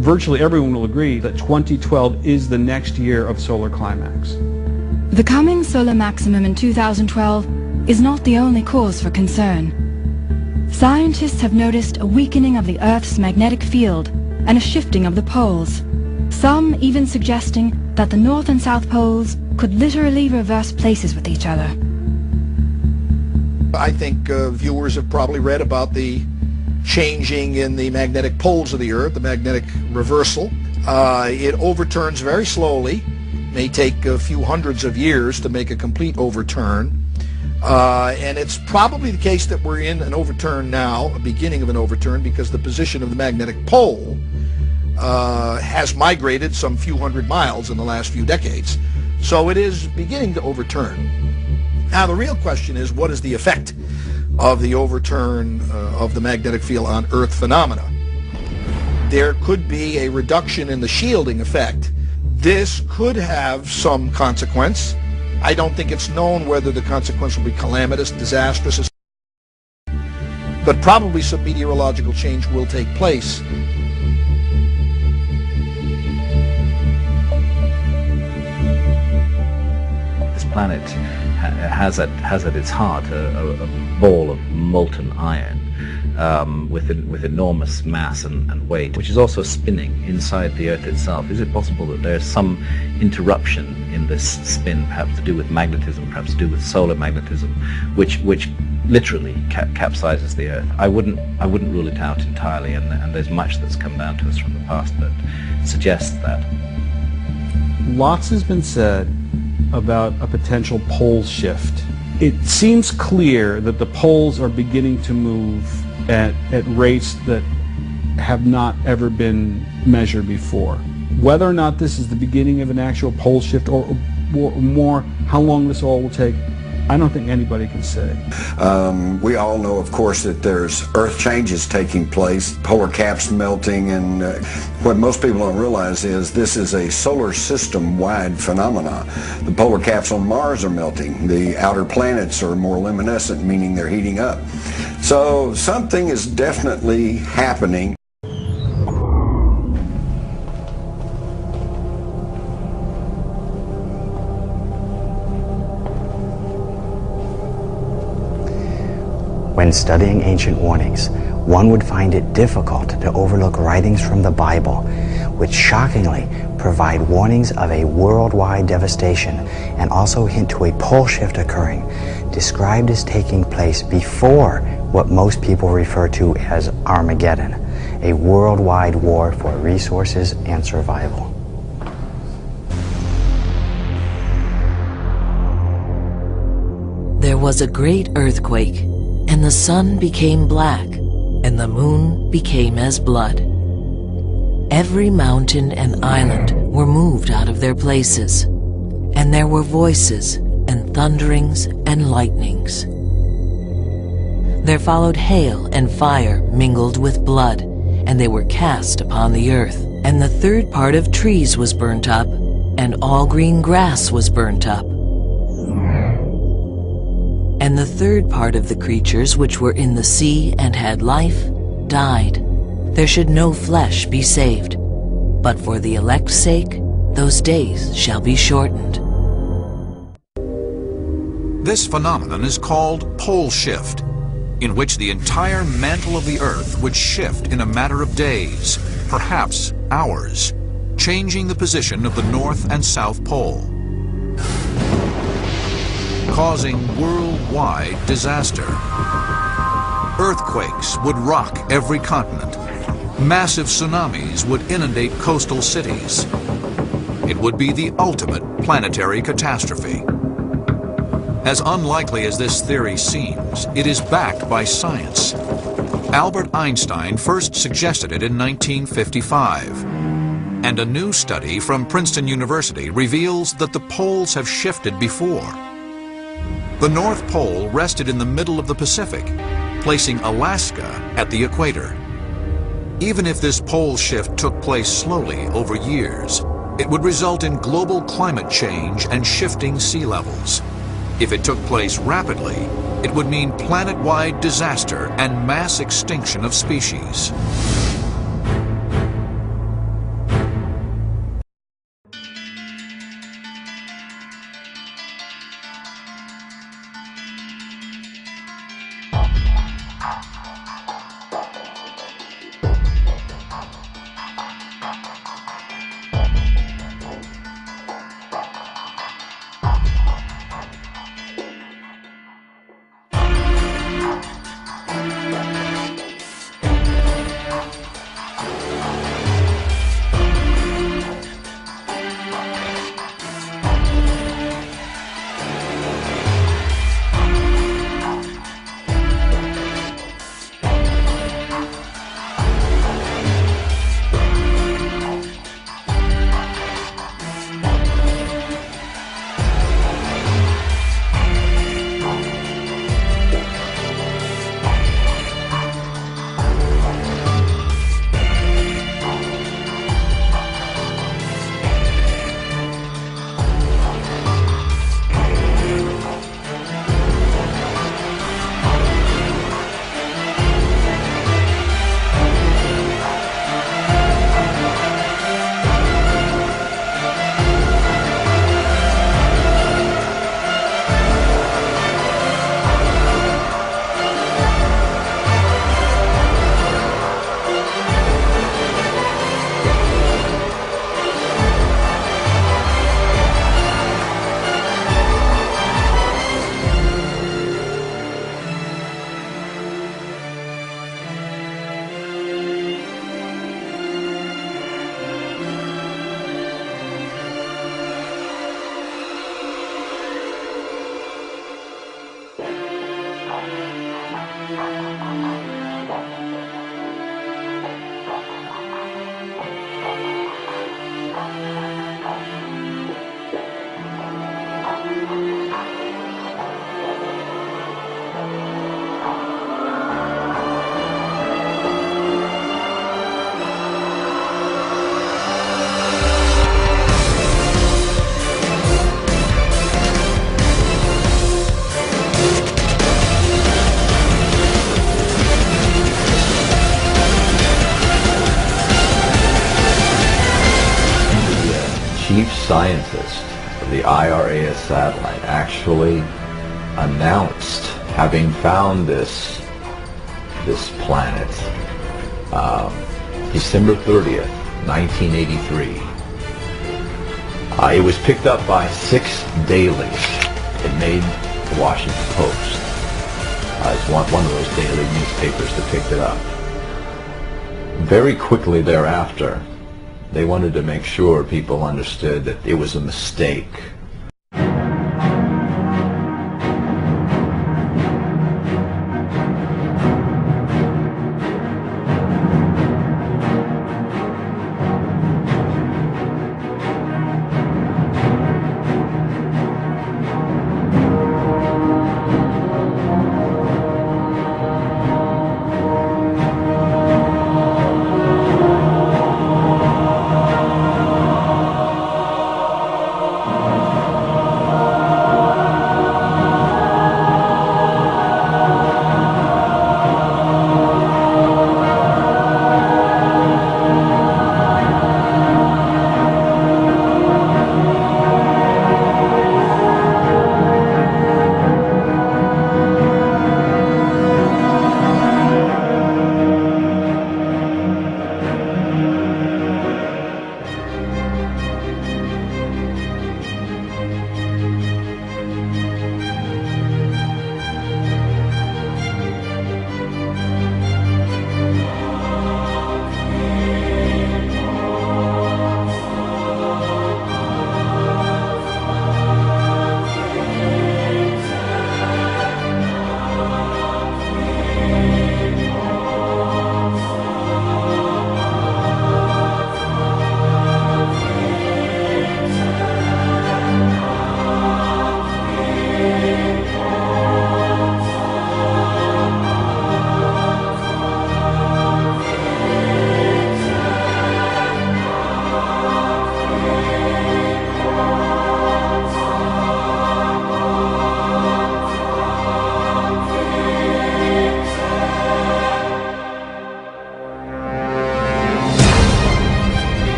virtually everyone will agree that 2012 is the next year of solar climax. The coming solar maximum in 2012 is not the only cause for concern. Scientists have noticed a weakening of the Earth's magnetic field and a shifting of the poles, some even suggesting that the North and South poles could literally reverse places with each other. I think viewers have probably read about the changing in the magnetic poles of the Earth, the magnetic reversal. It overturns very slowly, may take a few hundreds of years to make a complete overturn. And it's probably the case that we're in an overturn now, a beginning of an overturn, because the position of the magnetic pole has migrated some few hundred miles in the last few decades. So it is beginning to overturn. Now the real question is, what is the effect of the overturn of the magnetic field on Earth phenomena? There could be a reduction in the shielding effect. This could have some consequence. I don't think it's known whether the consequence will be calamitous, disastrous, but probably some meteorological change will take place. This planet has at its heart a ball of molten iron with enormous mass and weight, which is also spinning inside the Earth itself. Is it possible that there's some interruption in this spin, perhaps to do with magnetism, perhaps to do with solar magnetism, which literally capsizes the Earth? I wouldn't rule it out entirely, and there's much that's come down to us from the past that suggests that. Lots has been said about a potential pole shift. It seems clear that the poles are beginning to move at rates that have not ever been measured before. Whether or not this is the beginning of an actual pole shift or more, how long this all will take, I don't think anybody can say. We all know, of course, that there's earth changes taking place, polar caps melting, and what most people don't realize is this is a solar system-wide phenomena. The polar caps on Mars are melting. The outer planets are more luminescent, meaning they're heating up. So something is definitely happening. When studying ancient warnings, one would find it difficult to overlook writings from the Bible, which shockingly provide warnings of a worldwide devastation and also hint to a pole shift occurring, described as taking place before what most people refer to as Armageddon, a worldwide war for resources and survival. There was a great earthquake, and the sun became black, and the moon became as blood. Every mountain and island were moved out of their places, and there were voices and thunderings and lightnings. There followed hail and fire mingled with blood, and they were cast upon the earth. And the third part of trees was burnt up, and all green grass was burnt up. And the third part of the creatures which were in the sea and had life died. There should no flesh be saved, but for the elect's sake, those days shall be shortened. This phenomenon is called pole shift, in which the entire mantle of the Earth would shift in a matter of days, perhaps hours, changing the position of the North and South Pole, causing worldwide disaster. Earthquakes would rock every continent. Massive tsunamis would inundate coastal cities. It would be the ultimate planetary catastrophe. As unlikely as this theory seems, it is backed by science. Albert Einstein first suggested it in 1955, and a new study from Princeton University reveals that the poles have shifted before. The North Pole rested in the middle of the Pacific, placing Alaska at the equator. Even if this pole shift took place slowly over years, it would result in global climate change and shifting sea levels. If it took place rapidly, it would mean planet-wide disaster and mass extinction of species. chief scientist of the IRAS satellite actually announced having found this planet December 30th, 1983. It was picked up by 6 dailies. It made the Washington Post. It's one of those daily newspapers that picked it up. Very quickly thereafter, they wanted to make sure people understood that it was a mistake.